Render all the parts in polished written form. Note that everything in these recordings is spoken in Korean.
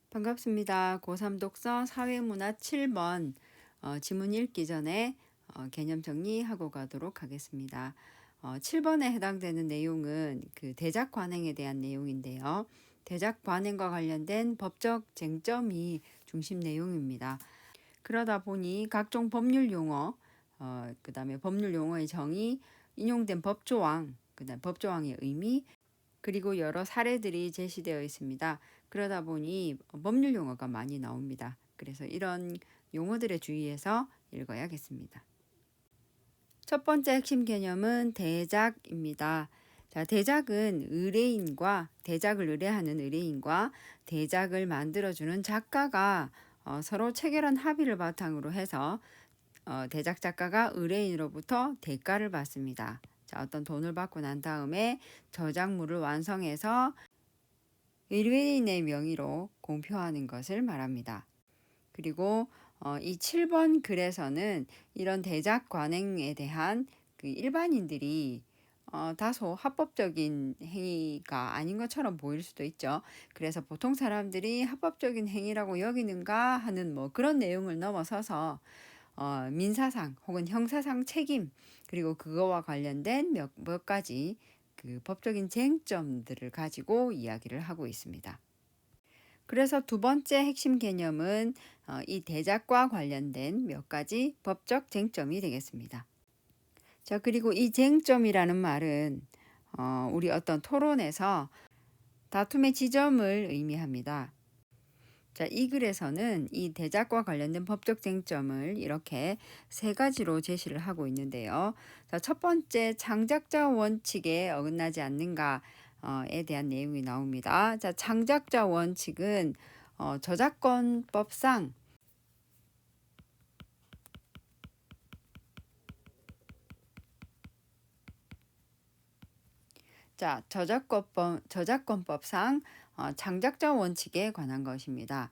반갑습니다. 고3 독서 사회문화 7번 지문 읽기 전에 개념 정리하고 가도록 하겠습니다. 7번에 해당되는 내용은 그 대작 관행에 대한 내용인데요. 대작 관행과 관련된 법적 쟁점이 중심 내용입니다. 그러다 보니 각종 법률 용어, 그다음에 법률 용어의 정의, 인용된 법조항, 그다음 법조항의 의미, 그리고 여러 사례들이 제시되어 있습니다. 그러다 보니 법률 용어가 많이 나옵니다. 그래서 이런 용어들에 주의해서 읽어야겠습니다. 첫 번째 핵심 개념은 대작입니다. 자, 대작은 대작을 의뢰하는 의뢰인과 대작을 만들어주는 작가가 서로 체결한 합의를 바탕으로 해서 대작 작가가 의뢰인으로부터 대가를 받습니다. 자, 어떤 돈을 받고 난 다음에 저작물을 완성해서 의뢰인의 명의로 공표하는 것을 말합니다. 그리고 이 7번 글에서는 이런 대작 관행에 대한 그 일반인들이 다소 합법적인 행위가 아닌 것처럼 보일 수도 있죠. 그래서 보통 사람들이 합법적인 행위라고 여기는가 하는 뭐 그런 내용을 넘어서서 민사상 혹은 형사상 책임, 그리고 그거와 관련된 몇 가지 그 법적인 쟁점들을 가지고 이야기를 하고 있습니다. 그래서 두 번째 핵심 개념은 이 대작과 관련된 몇 가지 법적 쟁점이 되겠습니다. 자, 그리고 이 쟁점이라는 말은 우리 어떤 토론에서 다툼의 지점을 의미합니다. 자, 이 글에서는 이 대작과 관련된 법적 쟁점을 이렇게 세 가지로 제시를 하고 있는데요. 자, 첫 번째, 창작자 원칙에 어긋나지 않는가에 대한 내용이 나옵니다. 자, 창작자 원칙은 저작권법상 저작권법상 창작자 원칙에 관한 것입니다.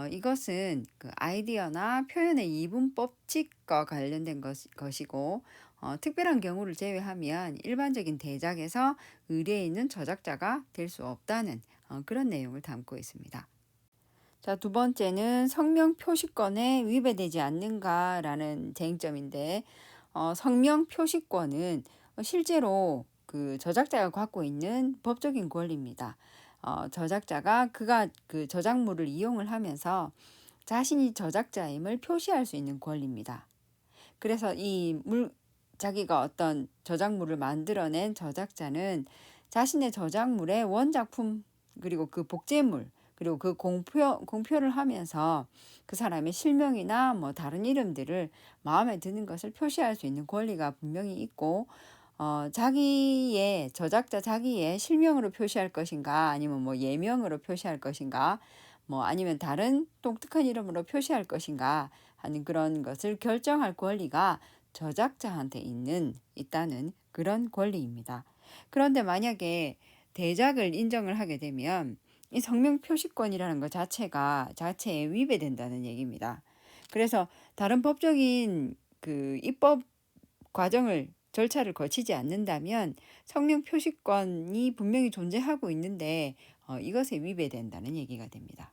이것은 그 아이디어나 표현의 이분법칙과 관련된 것이고 특별한 경우를 제외하면 일반적인 대작에서 의뢰인은 저작자가 될 수 없다는 그런 내용을 담고 있습니다. 자, 두 번째는 성명 표시권에 위배되지 않는가라는 쟁점인데 성명 표시권은 실제로 그 저작자가 갖고 있는 법적인 권리입니다. 저작자가 그가 그 저작물을 이용을 하면서 자신이 저작자임을 표시할 수 있는 권리입니다. 그래서 자기가 어떤 저작물을 만들어낸 저작자는 자신의 저작물의 원작품, 그리고 그 복제물, 그리고 그 공표를 하면서 그 사람의 실명이나 뭐 다른 이름들을 마음에 드는 것을 표시할 수 있는 권리가 분명히 있고 자기의 실명으로 표시할 것인가, 아니면 뭐 예명으로 표시할 것인가, 뭐 아니면 다른 독특한 이름으로 표시할 것인가 하는 그런 것을 결정할 권리가 저작자한테 있다는 그런 권리입니다. 그런데 만약에 대작을 인정을 하게 되면 이 성명 표시권이라는 것 자체에 위배된다는 얘기입니다. 그래서 다른 법적인 그 입법 절차를 거치지 않는다면 성명 표시권이 분명히 존재하고 있는데 이것에 위배된다는 얘기가 됩니다.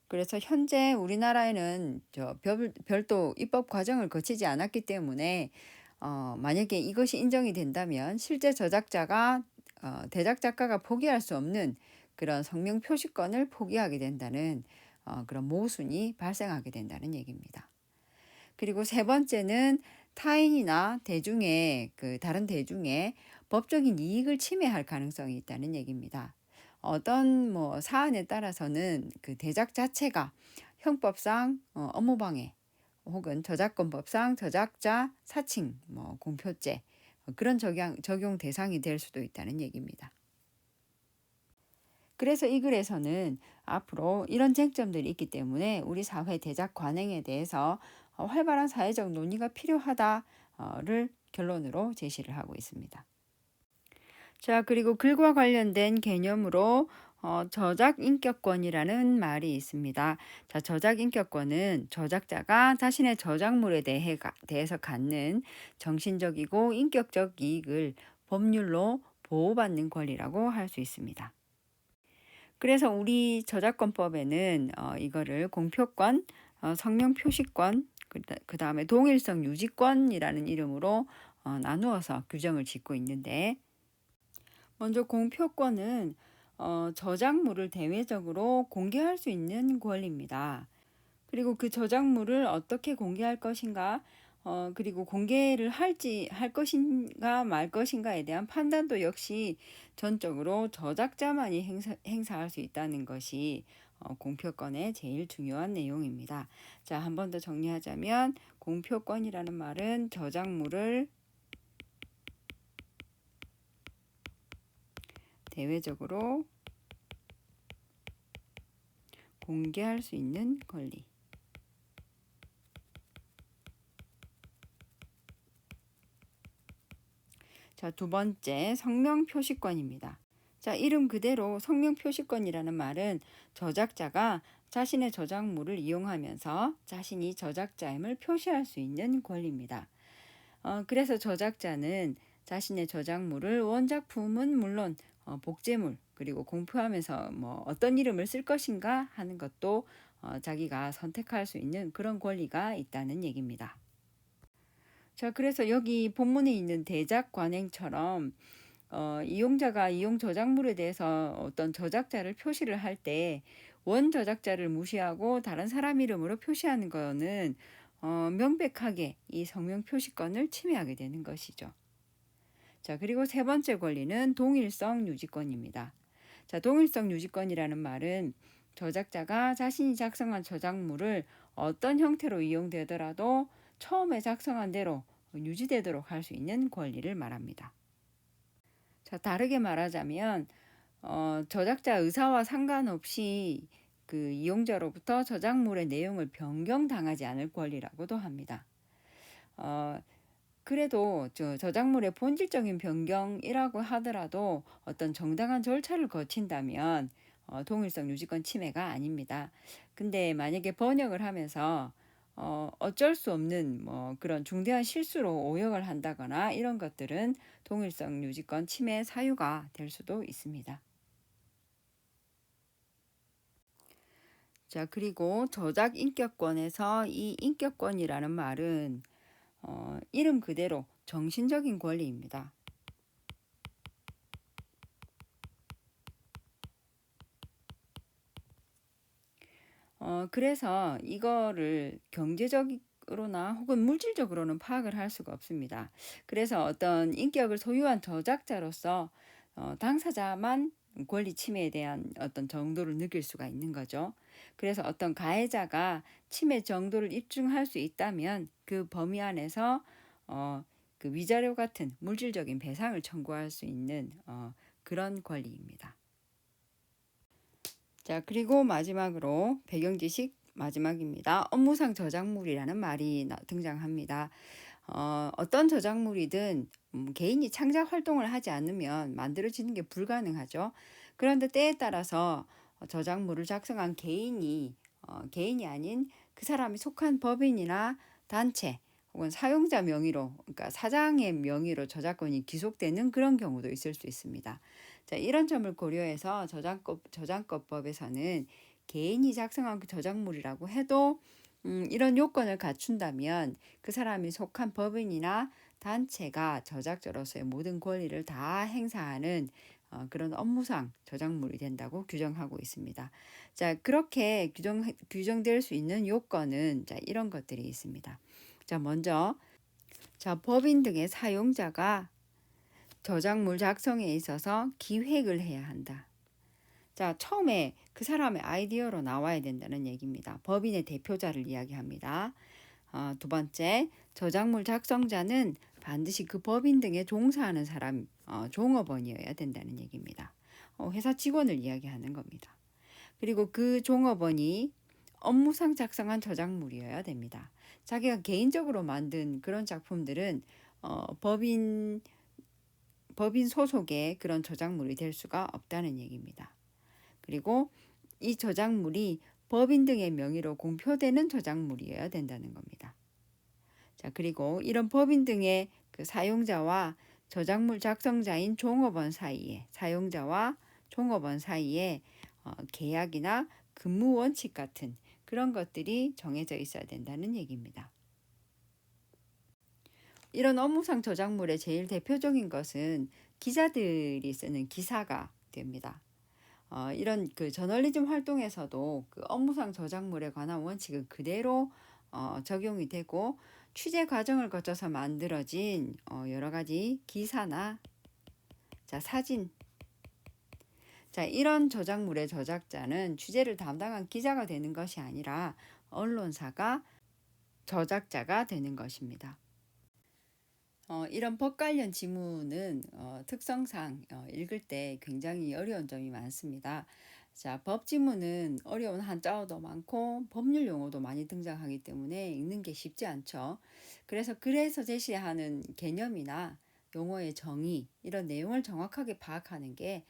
그래서 현재 우리나라에는 별도 입법 과정을 거치지 않았기 때문에 만약에 이것이 인정이 된다면 실제 저작자가 대작 작가가 포기할 수 없는 그런 성명 표시권을 포기하게 된다는 그런 모순이 발생하게 된다는 얘기입니다. 그리고 세 번째는 타인이나 다른 대중의 법적인 이익을 침해할 가능성이 있다는 얘기입니다. 어떤 뭐 사안에 따라서는 그 대작 자체가 형법상 업무방해, 혹은 저작권법상 저작자 사칭, 뭐 공표죄, 그런 적용 대상이 될 수도 있다는 얘기입니다. 그래서 이 글에서는 앞으로 이런 쟁점들이 있기 때문에 우리 사회 대작 관행에 대해서 활발한 사회적 논의가 필요하다를 결론으로 제시를 하고 있습니다. 자, 그리고 글과 관련된 개념으로 저작인격권이라는 말이 있습니다. 자, 저작인격권은 저작자가 자신의 저작물에 대해서 갖는 정신적이고 인격적 이익을 법률로 보호받는 권리라고 할 수 있습니다. 그래서 우리 저작권법에는 이거를 공표권, 성명 표시권, 그다음에 동일성 유지권이라는 이름으로 나누어서 규정을 짓고 있는데, 먼저 공표권은 저작물을 대외적으로 공개할 수 있는 권리입니다. 그리고 그 저작물을 어떻게 공개할 것인가, 그리고 공개를 할 것인가 말 것인가에 대한 판단도 역시 전적으로 저작자만이 행사할 수 있다는 것이 공표권의 제일 중요한 내용입니다. 자, 한 번 더 정리하자면 공표권이라는 말은 저작물을 대외적으로 공개할 수 있는 권리. 자, 두 번째 성명 표시권입니다. 자, 이름 그대로 성명 표시권이라는 말은 저작자가 자신의 저작물을 이용하면서 자신이 저작자임을 표시할 수 있는 권리입니다. 그래서 저작자는 자신의 저작물을 원작품은 물론 복제물 그리고 공표하면서 뭐 어떤 이름을 쓸 것인가 하는 것도 자기가 선택할 수 있는 그런 권리가 있다는 얘기입니다. 자, 그래서 여기 본문에 있는 대작 관행처럼 이용자가 이용 저작물에 대해서 어떤 저작자를 표시를 할 때 원 저작자를 무시하고 다른 사람 이름으로 표시하는 거는 명백하게 이 성명 표시권을 침해하게 되는 것이죠. 자, 그리고 세 번째 권리는 동일성 유지권입니다. 자, 동일성 유지권이라는 말은 저작자가 자신이 작성한 저작물을 어떤 형태로 이용되더라도 처음에 작성한 대로 유지되도록 할 수 있는 권리를 말합니다. 자, 다르게 말하자면 저작자 의사와 상관없이 그 이용자로부터 저작물의 내용을 변경당하지 않을 권리라고도 합니다. 그래도 저작물의 본질적인 변경이라고 하더라도 어떤 정당한 절차를 거친다면 동일성 유지권 침해가 아닙니다. 근데 만약에 번역을 하면서 어쩔 수 없는 뭐 그런 중대한 실수로 오역을 한다거나 이런 것들은 동일성 유지권 침해 사유가 될 수도 있습니다. 자, 그리고 저작 인격권에서 이 인격권이라는 말은 이름 그대로 정신적인 권리입니다. 그래서 이거를 경제적으로나 혹은 물질적으로는 파악을 할 수가 없습니다. 그래서 어떤 인격을 소유한 저작자로서 당사자만 권리 침해에 대한 어떤 정도를 느낄 수가 있는 거죠. 그래서 어떤 가해자가 침해 정도를 입증할 수 있다면 그 범위 안에서 그 위자료 같은 물질적인 배상을 청구할 수 있는 그런 권리입니다. 자, 그리고 마지막으로 배경 지식 마지막입니다. 업무상 저작물이라는 말이 등장합니다. 어떤 저작물이든 개인이 창작 활동을 하지 않으면 만들어지는 게 불가능하죠. 그런데 때에 따라서 저작물을 작성한 개인이 아닌 그 사람이 속한 법인이나 단체 혹은 사용자 명의로, 그러니까 사장의 명의로 저작권이 기속되는 그런 경우도 있을 수 있습니다. 자, 이런 점을 고려해서 저작권법에서는 개인이 작성한 그 저작물이라고 해도 이런 요건을 갖춘다면 그 사람이 속한 법인이나 단체가 저작자로서의 모든 권리를 다 행사하는 그런 업무상 저작물이 된다고 규정하고 있습니다. 자, 그렇게 규정될 수 있는 요건은 이런 것들이 있습니다. 자, 먼저 법인 등의 사용자가 저작물 작성에 있어서 기획을 해야 한다. 자, 처음에 그 사람의 아이디어로 나와야 된다는 얘기입니다. 법인의 대표자를 이야기합니다. 두 번째, 저작물 작성자는 반드시 그 법인 등에 종사하는 사람, 종업원이어야 된다는 얘기입니다. 회사 직원을 이야기하는 겁니다. 그리고 그 종업원이 업무상 작성한 저작물이어야 됩니다. 자기가 개인적으로 만든 그런 작품들은 법인 소속의 그런 저작물이 될 수가 없다는 얘기입니다. 그리고 이 저작물이 법인 등의 명의로 공표되는 저작물이어야 된다는 겁니다. 자, 그리고 이런 법인 등의 그 사용자와 저작물 작성자인 종업원 사이에, 사용자와 종업원 사이에 계약이나 근무 원칙 같은 그런 것들이 정해져 있어야 된다는 얘기입니다. 이런 업무상 저작물의 제일 대표적인 것은 기자들이 쓰는 기사가 됩니다. 이런 그 저널리즘 활동에서도 그 업무상 저작물에 관한 원칙은 그대로 적용이 되고 취재 과정을 거쳐서 만들어진 여러 가지 기사나 사진, 이런 저작물의 저작자는 취재를 담당한 기자가 되는 것이 아니라 언론사가 저작자가 되는 것입니다. 이런 법 관련 지문은 특성상 읽을 때 굉장히 어려운 점이 많습니다. 법 지문은 어려운 한자어도 많고 법률 용어도 많이 등장하기 때문에 읽는 게 쉽지 않죠. 그래서 제시하는 개념이나 용어의 정의, 이런 내용을 정확하게 파악하는 게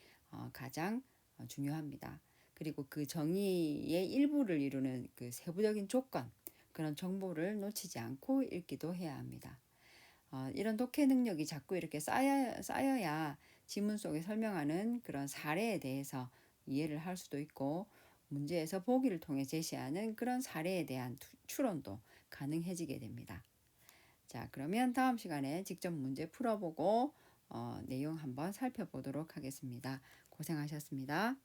가장 중요합니다. 그리고 그 정의의 일부를 이루는 그 세부적인 조건, 그런 정보를 놓치지 않고 읽기도 해야 합니다. 이런 독해 능력이 자꾸 이렇게 쌓여야 지문 속에 설명하는 그런 사례에 대해서 이해를 할 수도 있고, 문제에서 보기를 통해 제시하는 그런 사례에 대한 추론도 가능해지게 됩니다. 그러면 다음 시간에 직접 문제 풀어보고 내용 한번 살펴보도록 하겠습니다. 고생하셨습니다.